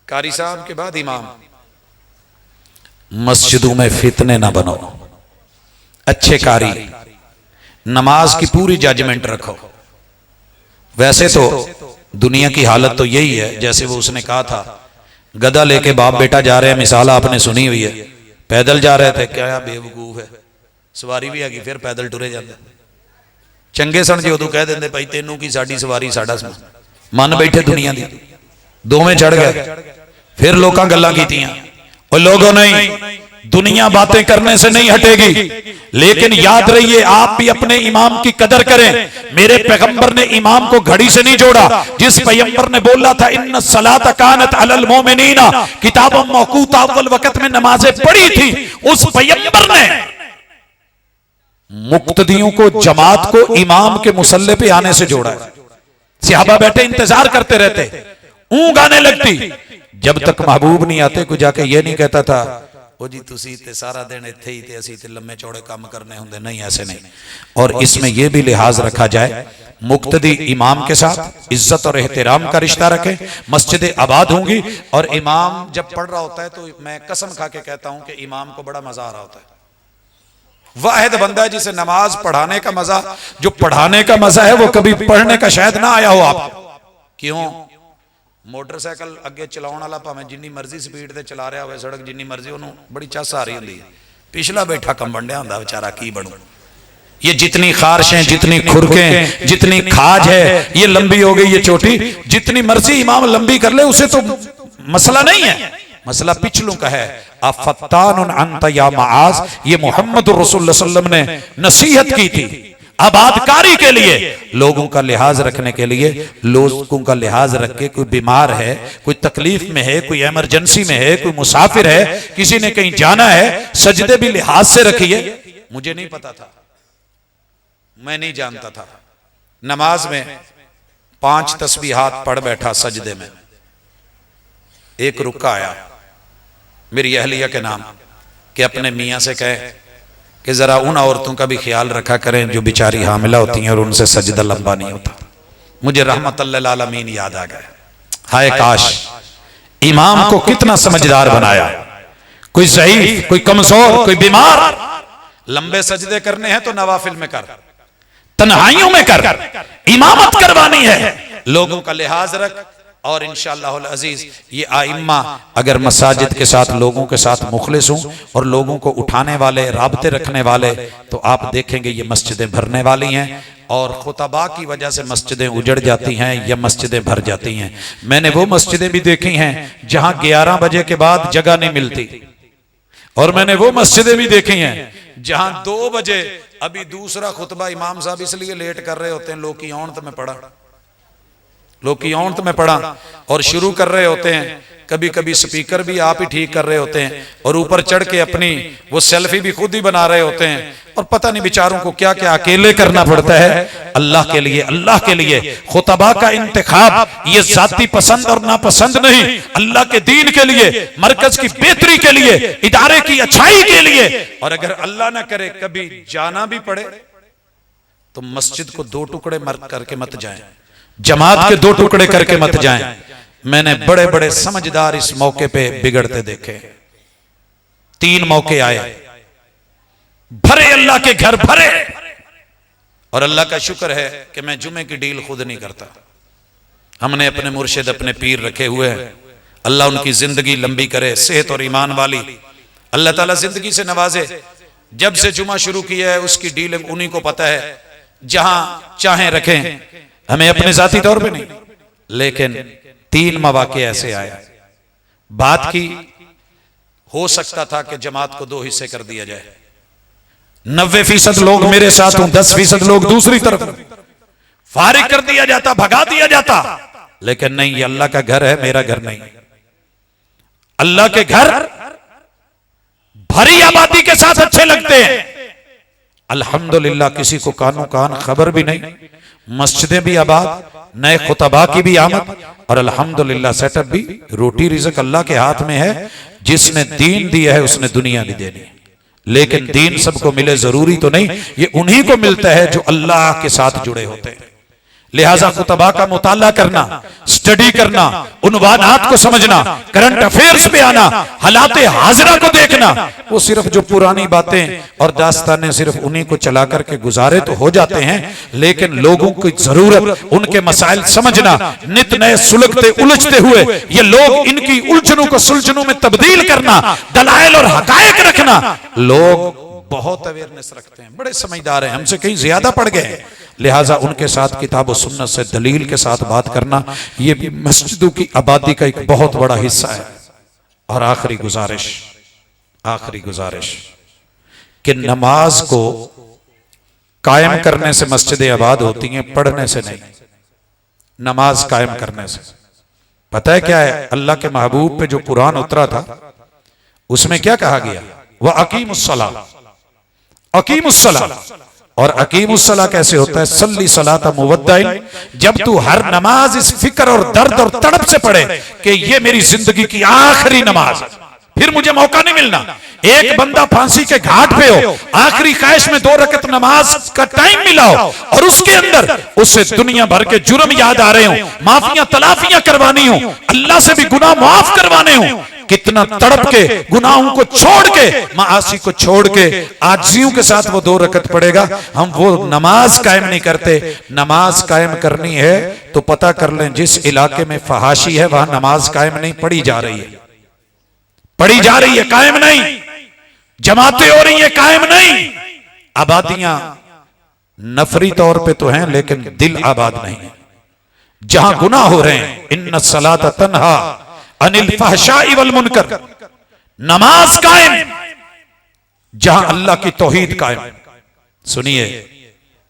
कारी साहब के बाद इमाम। मस्जिदों में फितने ना बनो, अच्छे कारी, नमाज की पूरी जजमेंट रखो। वैसे तो दुनिया की हालत तो यही है, जैसे वो उसने कहा था, गधा लेके बाप बेटा जा रहे हैं, मिसाल आपने सुनी हुई है। पैदल जा रहे थे, क्या बेवकूफ है, सवारी भी हैगी, फिर पैदल टुरे जाते। चंगे सन जो उदू कह देंगे भाई तेनू की साडी सवारी साडा समान, मन बैठे दुनिया दी, दोवें चढ़ गए। फिर लोकां गल्लां कीतियां, और लोगों नहीं, दुनिया बातें करने से नहीं हटेगी, लेकिन याद रहिए आप भी अपने इमाम की कदर करें। मेरे पैगंबर ने इमाम को घड़ी से नहीं जोड़ा। जिस पैगंबर ने बोला था इन्ना सलात कानत अलल मोमिनीना किताबम मौकूता, अव्वल वक्त में नमाजें पढ़ी थी, उस पैगंबर ने मुक्तदियों को, जमात को इमाम के मुसल्ले पे आने से जोड़ा है। सहाबा बैठे इंतजार करते रहते, ऊँग आने लगती, जब तक महबूब नहीं आते कोई जाके ये नहीं कहता था ओ जी तुसी ते सारा दिन इत्थे ही ते असी ते लम्मे चौड़े काम करने होंदे, नहीं ऐसे नहीं। और इसमें यह भी लिहाज रखा जाए, मुक्तदी इमाम के साथ इज्जत और एहतराम का रिश्ता रखे, मस्जिदें आबाद होंगी। और इमाम जब पढ़ रहा होता है तो मैं कसम खा के कहता हूं कि इमाम को बड़ा मजा आ रहा होता है। वाहिद बंदा है जिसे नमाज पढ़ाने का मजा, जो पढ़ाने का मजा है वो कभी पढ़ने का शायद ना आया हो आप। क्यों? मोटरसाइकिल अगे चलाने वाला भावें जिन्नी मर्जी स्पीड से चला रहा हो, सड़क जिन्नी मर्जी, उन्होंने बड़ी चस आ रही होंगी, पिछला बैठा कंबन डिया होंदा बेचारा, की बनू। ये जितनी खारिशें, जितनी खुरकें, जितनी खाज है, ये लंबी हो गई, ये छोटी, जितनी मर्जी इमाम लंबी कर ले उसे तो मसला नहीं है, मसला पिछलों का है। अफत्तानुन अंत या माआज, ये मोहम्मद रसूलुल्लाह सल्लल्लाहु अलैहि वसल्लम ने नसीहत की थी आबादकारी के लिए, लोगों का लिहाज रखने के लिए। लोगों का लिहाज रख के, कोई बीमार है, कोई तकलीफ में है, कोई इमरजेंसी में है, कोई मुसाफिर है, किसी ने कहीं जाना है, सजदे भी लिहाज से रखिए। मुझे नहीं पता था, मैं नहीं जानता था, नमाज में 5 तस्बीहात पढ़ बैठा सजदे में, एक रुका आया मेरी अहलिया के नाम कि अपने मियाँ से कहे कि जरा उन औरतों का भी ख्याल रखा करें जो बेचारी हामिला होती हैं और उनसे सजदा लंबा नहीं होता। मुझे रहमतुल्लिल आलमीन याद आ गया। हाय काश इमाम को कितना समझदार बनाया। कोई ज़ईफ, कोई कमजोर, कोई बीमार, लंबे सजदे करने हैं तो नवाफिल में कर, तन्हाइयों में कर, इमामत करवानी है, लोगों का लिहाज रख। और इंशाअल्लाह अजीज ये आइम्मा अगर मसाजिद के साथ, लोगों के साथ मुखलिस हों और लोगों को उठाने वाले, राबते रखने वाले, तो आप देखेंगे ये मस्जिदें भरने वाली हैं। और खुतबा की वजह से मस्जिदें उजड़ जाती हैं या मस्जिदें भर जाती हैं। मैंने वो मस्जिदें भी देखी हैं जहां 11 बजे के बाद जगह नहीं मिलती, और मैंने वो मस्जिदें भी देखी हैं जहां 2 बजे अभी दूसरा खुतबा इमाम साहब इसलिए लेट कर रहे होते हैं, लोग की औंत में पड़ा, लोग की औंत में पड़ा और शुरू कर रहे होते हैं। कभी कभी स्पीकर भी आप ही ठीक कर रहे होते हैं और ऊपर चढ़ के अपनी वो सेल्फी भी खुद ही बना रहे होते हैं, और पता नहीं बेचारों को क्या क्या अकेले करना पड़ता है अल्लाह के लिए। अल्लाह के लिए खुतबा का इंतखाब ये जाती पसंद और नापसंद नहीं, अल्लाह के दीन के लिए, मरकज की बेहतरी के लिए, इदारे की अच्छाई के लिए। और अगर अल्लाह ना करे कभी जाना भी पड़े तो मस्जिद को 2 टुकड़े करके मत जाएं, जमात के 2 टुकड़े करके मत जाएं। मैंने बड़े बड़े समझदार इस मौके पे बिगड़ते देखे। 3 मौके आए, भरे अल्लाह के घर भरे, और अल्लाह का शुक्र है कि मैं जुमे की डील खुद नहीं करता। हमने अपने मुर्शिद, अपने पीर रखे हुए हैं, अल्लाह उनकी जिंदगी लंबी करे, सेहत और ईमान वाली, अल्लाह ताला जिंदगी से नवाजे। जब से जुमा शुरू किया है उसकी डील उन्हीं को पता है, जहां चाहें रखें, हमें अपने जाती तौर पे नहीं। लेकिन 3 मौके ऐसे आए, बात की हो सकता था कि जमात को 2 हिस्से कर दिया जाए, 90% लोग मेरे साथ हों, 10% लोग दूसरी तरफ, फारिग कर दिया जाता, भगा दिया जाता। लेकिन नहीं, ये अल्लाह का घर है, मेरा घर नहीं। अल्लाह के घर भरी आबादी के साथ अच्छे लगते हैं, अल्हम्दुलिल्लाह। किसी को कानो कान खबर भी नहीं, मस्जिदें भी आबाद, नए खुतबा की भी आमद, और अल्हम्दुलिल्लाह सेटअप भी। रोटी रिज़्क अल्लाह के हाथ में है, जिसने दीन दिया है उसने दुनिया भी देनी है। लेकिन दीन सबको मिले जरूरी तो नहीं, ये उन्हीं को मिलता है जो अल्लाह के साथ जुड़े होते हैं। लिहाजा कुतबा का मुताला करना, स्टडी करना, उन्वानात को समझना, करंट अफेयर्स पे आना, हालाते हाजिरा को देखना। वो सिर्फ जो पुरानी बातें और दास्तानें सिर्फ उन्हीं को चला करके गुजारे तो हो जाते हैं, लेकिन लोगों की जरूरत उनके मसाइल समझना, नित नए सुलगते उलझते हुए ये लोग इनकी उलझनों को सुलझनों में तब्दील करना, दलाइल और हकायक रखना। लोग बहुत अवेयरनेस रखते हैं, बड़े समझदार हैं, हमसे कहीं ज्यादा पड़ गए हैं। लिहाजा उनके साथ किताब और सुन्नत से दलील के साथ बात करना ये भी मस्जिदों की आबादी का एक बहुत बड़ा हिस्सा है। और आखिरी गुजारिश कि नमाज को कायम करने से मस्जिदें आबाद होती हैं, पढ़ने से नहीं। नमाज कायम करने से पता है क्या है? अल्लाह के महबूब पे जो कुरान उतरा था उसमें क्या कहा गया? वह अकीमुस्सला, अकीमुस्सला। और अकीमुस्सला कैसे होता है? सल्ली सलाता मुवद्दाइन। जब तू हर नमाज इस फिक्र और दर्द और तड़प से पढ़े कि ये मेरी जिंदगी की आखिरी नमाज, फिर मुझे मौका नहीं मिलना। एक बंदा फांसी के घाट पे हो, आखिरी ख्वाहिश में 2 रकत नमाज का टाइम मिला हो और उसके अंदर उससे दुनिया भर के जुर्म याद आ रहे हो, माफियां तलाफियां करवानी हो, अल्लाह से भी गुनाह माफ करवाने हो, कितना तड़प के गुनाहों को छोड़ के, मासी को छोड़ के आजियों के साथ वो 2 रकत पड़ेगा। हम वो नमाज कायम नहीं करते। नमाज कायम करनी है तो पता कर लें जिस इलाके में फहाशी है वहां नमाज कायम नहीं पढ़ी जा रही है, पढ़ी जा रही है, कायम नहीं। जमातें हो रही है, कायम नहीं। आबादियां नफरी तौर पे तो हैं लेकिन दिल आबाद नहीं है। जहां गुनाह हो रहे हैं, इन्ना सलात तन्हा अनिल फहशाई वल मुनकर, नमाज कायम। जहां अल्लाह की तौहीद कायम। सुनिए,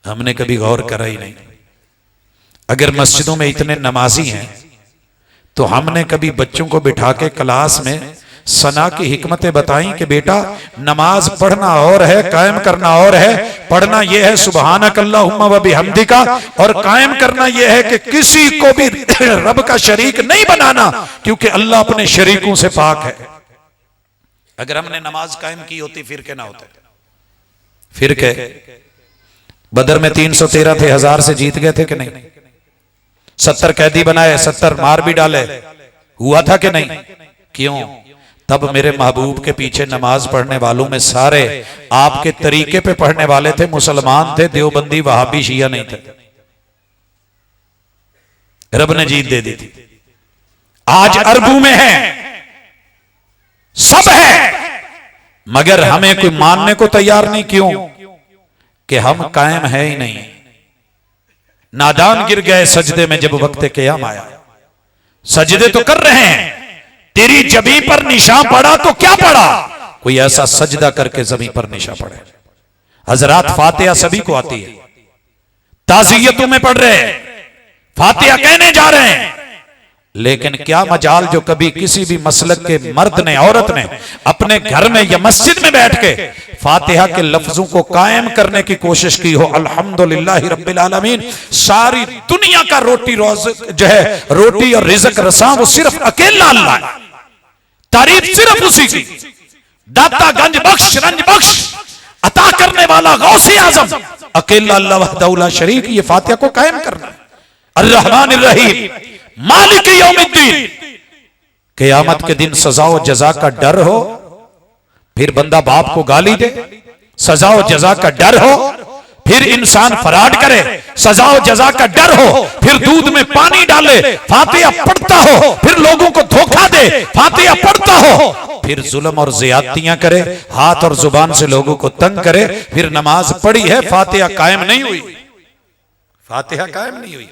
हमने कभी गौर करा ही नहीं, अगर मस्जिदों में इतने नमाजी हैं तो हमने कभी बच्चों को बिठा के क्लास में सना की हिकमतें बताई कि बेटा नमाज पढ़ना और है, कायम करना और है। पढ़ना यह है सुबहानक अल्लाहुम्मा व बिहम्दिका, और कायम करना यह है कि किसी को भी रब का शरीक नहीं बनाना, क्योंकि अल्लाह अपने शरीकों से पाक है। अगर हमने नमाज कायम की होती फिर के ना होते। फिर के बदर में 313 थे, 1000 से जीत गए थे कि नहीं? 70 कैदी बनाए, 70 मार भी डाले, हुआ था कि नहीं? क्यों? तब मेरे महबूब के पीछे नमाज पढ़ने वालों में सारे आपके तरीके पे पढ़ने वाले थे, मुसलमान थे, देवबंदी वहाबी शिया नहीं थे। रब ने जीत दे दी थी। आज अरबों में है, सब है, मगर हमें कोई मानने को तैयार नहीं। क्यों? कि हम कायम है ही नहीं। नादान गिर गए सजदे में जब वक्त क़याम आया। सजदे तो कर रहे हैं, तेरी जमीन पर निशान पड़ा तो क्या पड़ा? कोई ऐसा सजदा करके जमीन पर निशान पड़े। हजरात फातिहा सभी को आती है, ताज़ियतों में पढ़ रहे हैं, फातिहा कहने जा रहे हैं, लेकिन क्या मजाल जो कभी किसी भी मसलक के मर्द ने, औरत ने अपने घर में या मस्जिद में बैठ के फातिहा के लफ्जों को कायम करने की कोशिश की हो। अल्हम्दुलिल्लाह रब्बिल आलमीन। सारी दुनिया का रोटी रोज जो है, रोटी और रिज़्क रसा वो सिर्फ अकेला अल्लाह है। तारीफ सिर्फ उसी की। दाता गंज बख्श, रंज बख्श, अता करने वाला गौसे आजम अकेला अल्लाह वहदहू ला शरीक। ये फातिहा को कायम करना है। अर्रहमानिर रहीम मालिक यौमिद्दीन। क़यामत के दिन सजा व जजा का डर हो, फिर बंदा बाप को गाली दे, सजा व जजा का डर हो, फिर इंसान फराड करे, सजा व जजा का डर हो, फिर दूध में पानी डाले, फातिहा पढ़ता हो, फिर लोगों को धोखा दे, फातिहा पढ़ता हो, फिर जुल्म और ज़ियादतियां करे, हाथ और जुबान से लोगों को तंग करे, फिर नमाज पढ़ी है, फातिहा कायम नहीं हुई। फातिहा कायम नहीं हुई।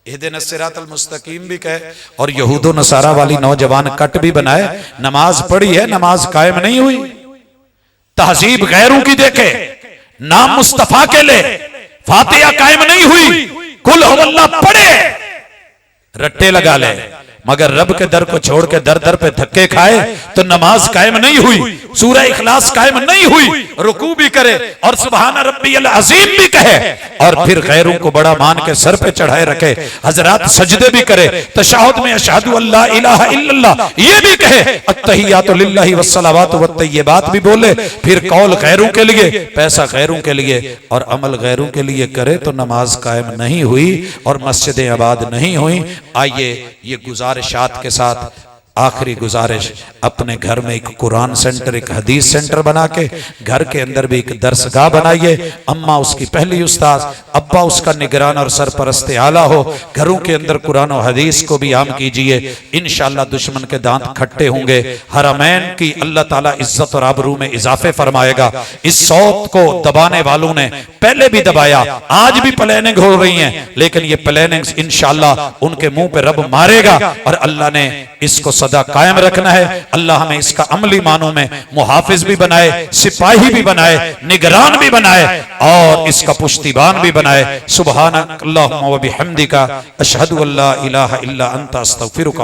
इहदिना सिरातल मुस्तकीम भी कहे और यहूदो नसारा वाली नौजवान कट भी बनाए, नमाज पढ़ी है, नमाज कायम नहीं हुई। तहजीब गैरों की देखे, नाम मुस्तफा के ले, फातिहा कायम नहीं हुई। कुल हुवल्लाह पढ़े, रट्टे लगा ले, मगर रब के दर को छोड़ के दर दर पे धक्के खाए तो नमाज कायम नहीं हुई। सूरह इखलास कायम नहीं हुई, रुकू भी करे और सुभान रब्बियल अजीम भी कहे और फिर गैरों को बड़ा मान के सर पे चढ़ाए रखे, हजरात सजदे भी करे, तशहुद में अशहदु अल्ला इलाहा इल्लल्लाह ये भी कहे, अत्तहियातु लिल्लाहि वस्सलावातु वत्तय्यिबात भी बोले, फिर कौल गैरों के लिए, पैसा गैरों के लिए और अमल गैरों के लिए करे तो नमाज कायम नहीं हुई और मस्जिदें आबाद नहीं हुई। आइए ये गुजारिशात के साथ आखिरी गुजारिश, अपने घर में एक कुरान सेंटर, एक हदीस सेंटर बना के घर के अंदर भी एक दरसगाह बनाइए। अम्मा उसकी पहली उस्ताद, अब्बा उसका निगरान और सरपरस्त आला हो। घरों के अंदर कुरान और हदीस को भी आम कीजिए, इंशाअल्लाह दुश्मन के दांत खट्टे होंगे। हरमैन की अल्लाह ताला इज्जत और आबरू में इजाफे फरमाएगा। इस सौत को दबाने वालों ने पहले भी दबाया, आज भी प्लानिंग हो रही है, लेकिन ये प्लानिंग इंशाअल्लाह उनके मुंह पे रब मारेगा और अल्लाह ने इसको सदा कायम रखना है। अल्लाह हमें इसका अमली मानों में मुहाफिज भी बनाए, सिपाही भी बनाए, निगरान भी बनाए और इसका पुश्तिबान भी बनाए। सुब्हानक अल्लाहुम्मा व बिहम्दिका अशहदु अल्ला इलाहा इल्ला अंता अस्तगफिरुका।